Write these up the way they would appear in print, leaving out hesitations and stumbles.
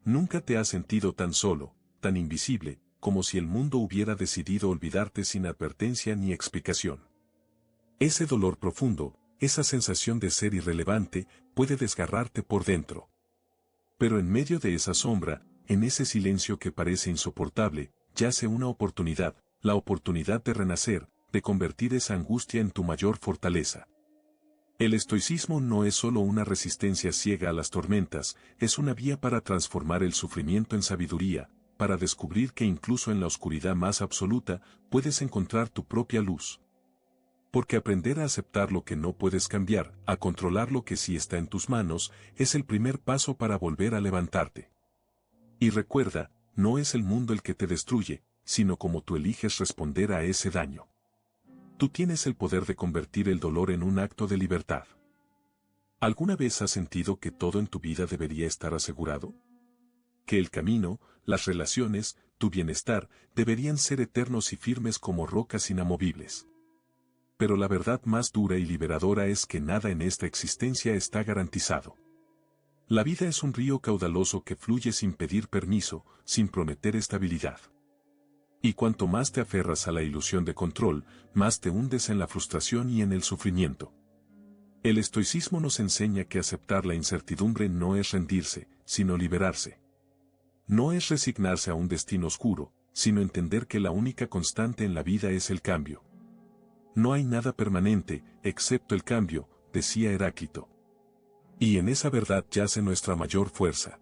Nunca te has sentido tan solo, tan invisible, como si el mundo hubiera decidido olvidarte sin advertencia ni explicación. Ese dolor profundo, esa sensación de ser irrelevante, puede desgarrarte por dentro. Pero en medio de esa sombra, en ese silencio que parece insoportable, yace una oportunidad, la oportunidad de renacer, de convertir esa angustia en tu mayor fortaleza. El estoicismo no es solo una resistencia ciega a las tormentas, es una vía para transformar el sufrimiento en sabiduría, para descubrir que incluso en la oscuridad más absoluta, puedes encontrar tu propia luz. Porque aprender a aceptar lo que no puedes cambiar, a controlar lo que sí está en tus manos, es el primer paso para volver a levantarte. Y recuerda, no es el mundo el que te destruye, sino cómo tú eliges responder a ese daño. Tú tienes el poder de convertir el dolor en un acto de libertad. ¿Alguna vez has sentido que todo en tu vida debería estar asegurado? Que el camino, las relaciones, tu bienestar, deberían ser eternos y firmes como rocas inamovibles. Pero la verdad más dura y liberadora es que nada en esta existencia está garantizado. La vida es un río caudaloso que fluye sin pedir permiso, sin prometer estabilidad. Y cuanto más te aferras a la ilusión de control, más te hundes en la frustración y en el sufrimiento. El estoicismo nos enseña que aceptar la incertidumbre no es rendirse, sino liberarse. No es resignarse a un destino oscuro, sino entender que la única constante en la vida es el cambio. No hay nada permanente, excepto el cambio, decía Heráclito. Y en esa verdad yace nuestra mayor fuerza.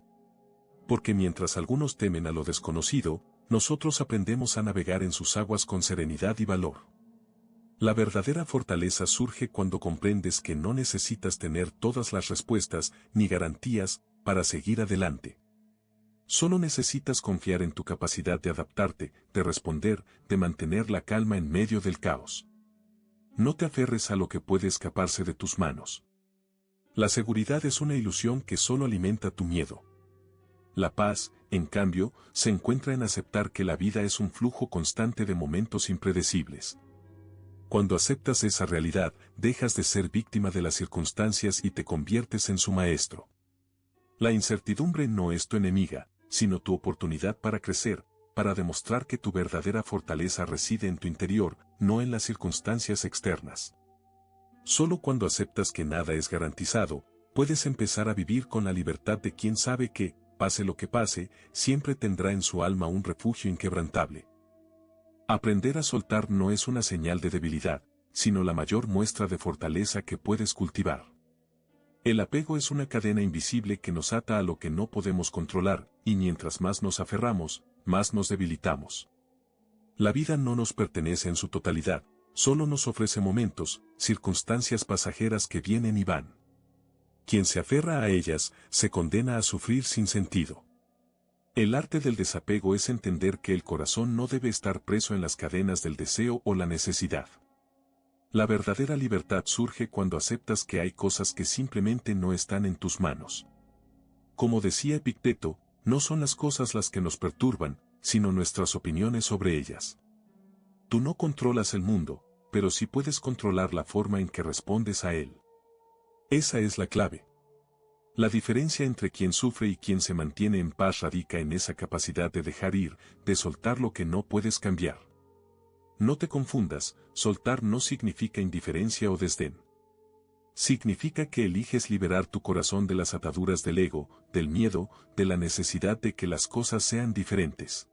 Porque mientras algunos temen a lo desconocido, nosotros aprendemos a navegar en sus aguas con serenidad y valor. La verdadera fortaleza surge cuando comprendes que no necesitas tener todas las respuestas ni garantías para seguir adelante. Solo necesitas confiar en tu capacidad de adaptarte, de responder, de mantener la calma en medio del caos. No te aferres a lo que puede escaparse de tus manos. La seguridad es una ilusión que solo alimenta tu miedo. La paz, en cambio, se encuentra en aceptar que la vida es un flujo constante de momentos impredecibles. Cuando aceptas esa realidad, dejas de ser víctima de las circunstancias y te conviertes en su maestro. La incertidumbre no es tu enemiga, sino tu oportunidad para crecer, para demostrar que tu verdadera fortaleza reside en tu interior, no en las circunstancias externas. Solo cuando aceptas que nada es garantizado, puedes empezar a vivir con la libertad de quien sabe que, pase lo que pase, siempre tendrá en su alma un refugio inquebrantable. Aprender a soltar no es una señal de debilidad, sino la mayor muestra de fortaleza que puedes cultivar. El apego es una cadena invisible que nos ata a lo que no podemos controlar, y mientras más nos aferramos, más nos debilitamos. La vida no nos pertenece en su totalidad, solo nos ofrece momentos, circunstancias pasajeras que vienen y van. Quien se aferra a ellas, se condena a sufrir sin sentido. El arte del desapego es entender que el corazón no debe estar preso en las cadenas del deseo o la necesidad. La verdadera libertad surge cuando aceptas que hay cosas que simplemente no están en tus manos. Como decía Epicteto, no son las cosas las que nos perturban, sino nuestras opiniones sobre ellas. Tú no controlas el mundo, pero sí puedes controlar la forma en que respondes a él. Esa es la clave. La diferencia entre quien sufre y quien se mantiene en paz radica en esa capacidad de dejar ir, de soltar lo que no puedes cambiar. No te confundas, soltar no significa indiferencia o desdén. Significa que eliges liberar tu corazón de las ataduras del ego, del miedo, de la necesidad de que las cosas sean diferentes.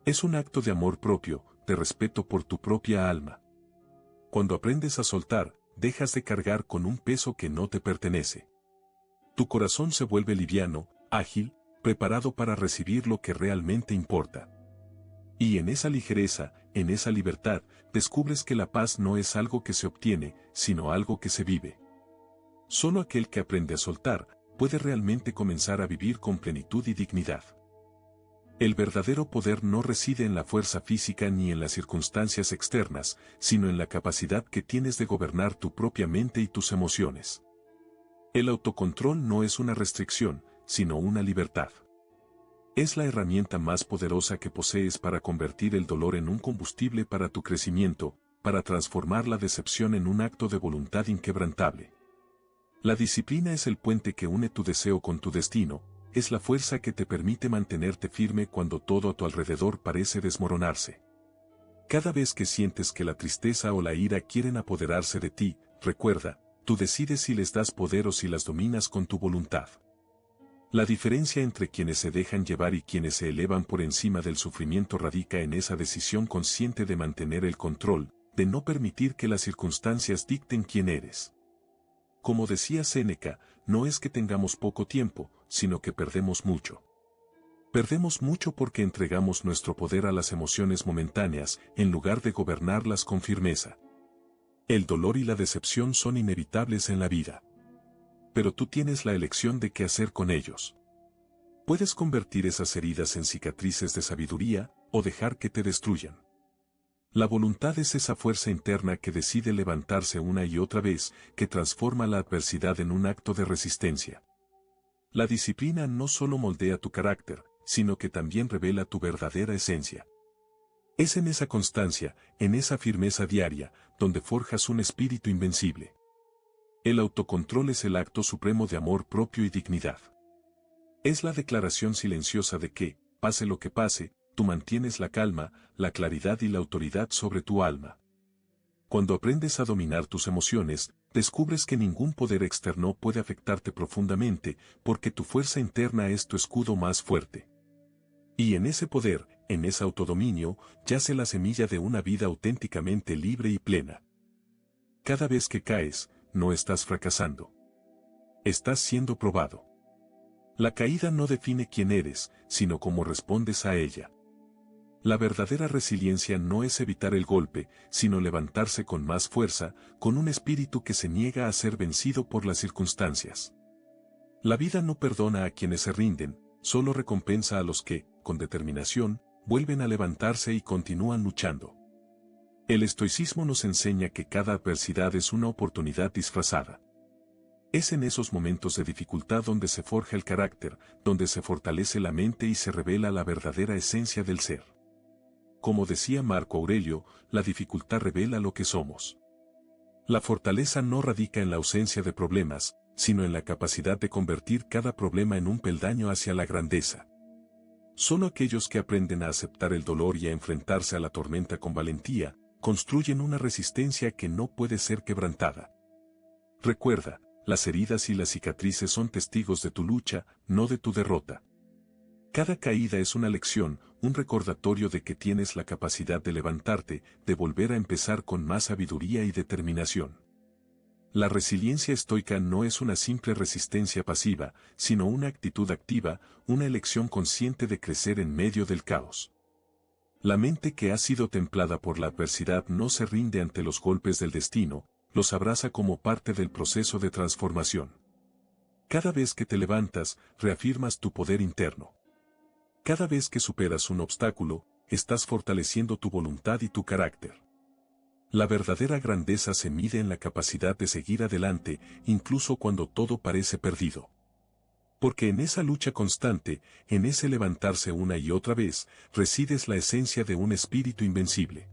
Es un acto de amor propio, de respeto por tu propia alma. Cuando aprendes a soltar, dejas de cargar con un peso que no te pertenece. Tu corazón se vuelve liviano, ágil, preparado para recibir lo que realmente importa. Y en esa ligereza, en esa libertad, descubres que la paz no es algo que se obtiene, sino algo que se vive. Solo aquel que aprende a soltar, puede realmente comenzar a vivir con plenitud y dignidad. El verdadero poder no reside en la fuerza física ni en las circunstancias externas, sino en la capacidad que tienes de gobernar tu propia mente y tus emociones. El autocontrol no es una restricción, sino una libertad. Es la herramienta más poderosa que posees para convertir el dolor en un combustible para tu crecimiento, para transformar la decepción en un acto de voluntad inquebrantable. La disciplina es el puente que une tu deseo con tu destino, es la fuerza que te permite mantenerte firme cuando todo a tu alrededor parece desmoronarse. Cada vez que sientes que la tristeza o la ira quieren apoderarse de ti, recuerda, tú decides si les das poder o si las dominas con tu voluntad. La diferencia entre quienes se dejan llevar y quienes se elevan por encima del sufrimiento radica en esa decisión consciente de mantener el control, de no permitir que las circunstancias dicten quién eres. Como decía Séneca, no es que tengamos poco tiempo, sino que perdemos mucho. Perdemos mucho porque entregamos nuestro poder a las emociones momentáneas, en lugar de gobernarlas con firmeza. El dolor y la decepción son inevitables en la vida. Pero tú tienes la elección de qué hacer con ellos. Puedes convertir esas heridas en cicatrices de sabiduría, o dejar que te destruyan. La voluntad es esa fuerza interna que decide levantarse una y otra vez, que transforma la adversidad en un acto de resistencia. La disciplina no solo moldea tu carácter, sino que también revela tu verdadera esencia. Es en esa constancia, en esa firmeza diaria, donde forjas un espíritu invencible. El autocontrol es el acto supremo de amor propio y dignidad. Es la declaración silenciosa de que, pase lo que pase, tú mantienes la calma, la claridad y la autoridad sobre tu alma. Cuando aprendes a dominar tus emociones, descubres que ningún poder externo puede afectarte profundamente, porque tu fuerza interna es tu escudo más fuerte. Y en ese poder, en ese autodominio, yace la semilla de una vida auténticamente libre y plena. Cada vez que caes, no estás fracasando. Estás siendo probado. La caída no define quién eres, sino cómo respondes a ella. La verdadera resiliencia no es evitar el golpe, sino levantarse con más fuerza, con un espíritu que se niega a ser vencido por las circunstancias. La vida no perdona a quienes se rinden, solo recompensa a los que, con determinación, vuelven a levantarse y continúan luchando. El estoicismo nos enseña que cada adversidad es una oportunidad disfrazada. Es en esos momentos de dificultad donde se forja el carácter, donde se fortalece la mente y se revela la verdadera esencia del ser. Como decía Marco Aurelio, la dificultad revela lo que somos. La fortaleza no radica en la ausencia de problemas, sino en la capacidad de convertir cada problema en un peldaño hacia la grandeza. Solo aquellos que aprenden a aceptar el dolor y a enfrentarse a la tormenta con valentía, construyen una resistencia que no puede ser quebrantada. Recuerda, las heridas y las cicatrices son testigos de tu lucha, no de tu derrota. Cada caída es una lección, un recordatorio de que tienes la capacidad de levantarte, de volver a empezar con más sabiduría y determinación. La resiliencia estoica no es una simple resistencia pasiva, sino una actitud activa, una elección consciente de crecer en medio del caos. La mente que ha sido templada por la adversidad no se rinde ante los golpes del destino, los abraza como parte del proceso de transformación. Cada vez que te levantas, reafirmas tu poder interno. Cada vez que superas un obstáculo, estás fortaleciendo tu voluntad y tu carácter. La verdadera grandeza se mide en la capacidad de seguir adelante, incluso cuando todo parece perdido. Porque en esa lucha constante, en ese levantarse una y otra vez, resides la esencia de un espíritu invencible.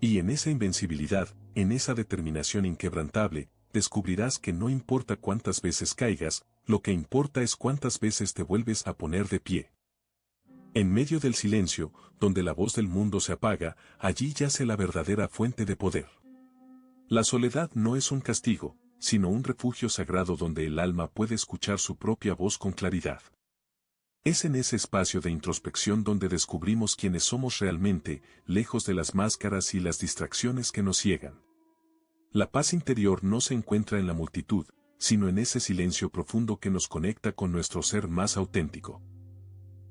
Y en esa invencibilidad, en esa determinación inquebrantable, descubrirás que no importa cuántas veces caigas, lo que importa es cuántas veces te vuelves a poner de pie. En medio del silencio, donde la voz del mundo se apaga, allí yace la verdadera fuente de poder. La soledad no es un castigo, sino un refugio sagrado donde el alma puede escuchar su propia voz con claridad. Es en ese espacio de introspección donde descubrimos quiénes somos realmente, lejos de las máscaras y las distracciones que nos ciegan. La paz interior no se encuentra en la multitud, sino en ese silencio profundo que nos conecta con nuestro ser más auténtico.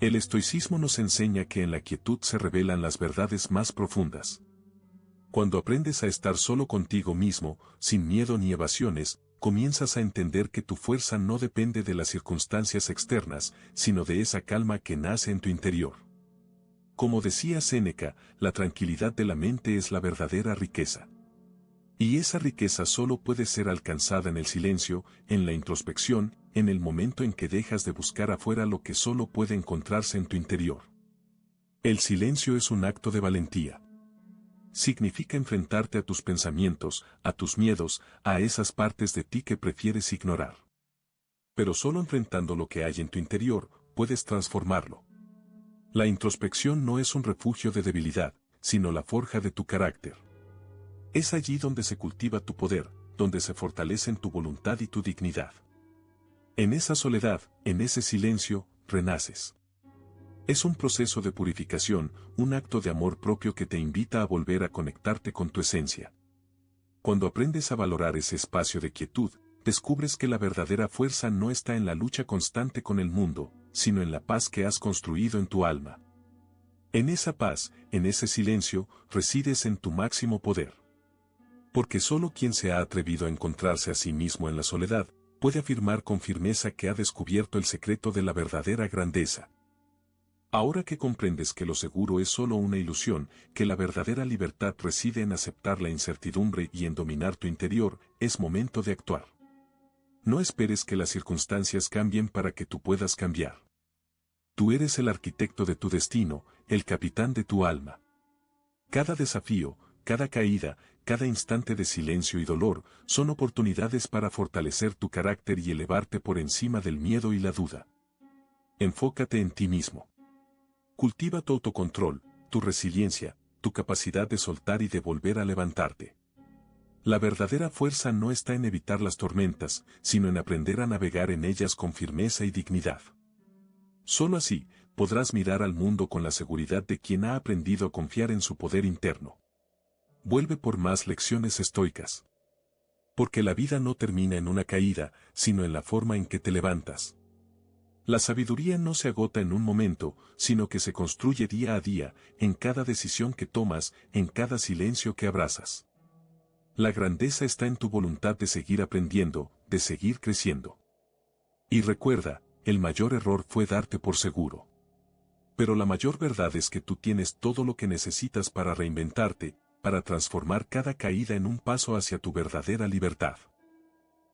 El estoicismo nos enseña que en la quietud se revelan las verdades más profundas. Cuando aprendes a estar solo contigo mismo, sin miedo ni evasiones, comienzas a entender que tu fuerza no depende de las circunstancias externas, sino de esa calma que nace en tu interior. Como decía Séneca, la tranquilidad de la mente es la verdadera riqueza. Y esa riqueza solo puede ser alcanzada en el silencio, en la introspección, en el momento en que dejas de buscar afuera lo que solo puede encontrarse en tu interior. El silencio es un acto de valentía. Significa enfrentarte a tus pensamientos, a tus miedos, a esas partes de ti que prefieres ignorar. Pero solo enfrentando lo que hay en tu interior, puedes transformarlo. La introspección no es un refugio de debilidad, sino la forja de tu carácter. Es allí donde se cultiva tu poder, donde se fortalecen tu voluntad y tu dignidad. En esa soledad, en ese silencio, renaces. Es un proceso de purificación, un acto de amor propio que te invita a volver a conectarte con tu esencia. Cuando aprendes a valorar ese espacio de quietud, descubres que la verdadera fuerza no está en la lucha constante con el mundo, sino en la paz que has construido en tu alma. En esa paz, en ese silencio, resides en tu máximo poder. Porque solo quien se ha atrevido a encontrarse a sí mismo en la soledad, puede afirmar con firmeza que ha descubierto el secreto de la verdadera grandeza. Ahora que comprendes que lo seguro es solo una ilusión, que la verdadera libertad reside en aceptar la incertidumbre y en dominar tu interior, es momento de actuar. No esperes que las circunstancias cambien para que tú puedas cambiar. Tú eres el arquitecto de tu destino, el capitán de tu alma. Cada desafío, cada caída, cada instante de silencio y dolor, son oportunidades para fortalecer tu carácter y elevarte por encima del miedo y la duda. Enfócate en ti mismo. Cultiva tu autocontrol, tu resiliencia, tu capacidad de soltar y de volver a levantarte. La verdadera fuerza no está en evitar las tormentas, sino en aprender a navegar en ellas con firmeza y dignidad. Solo así, podrás mirar al mundo con la seguridad de quien ha aprendido a confiar en su poder interno. Vuelve por más lecciones estoicas. Porque la vida no termina en una caída, sino en la forma en que te levantas. La sabiduría no se agota en un momento, sino que se construye día a día, en cada decisión que tomas, en cada silencio que abrazas. La grandeza está en tu voluntad de seguir aprendiendo, de seguir creciendo. Y recuerda, el mayor error fue darte por seguro. Pero la mayor verdad es que tú tienes todo lo que necesitas para reinventarte, para transformar cada caída en un paso hacia tu verdadera libertad.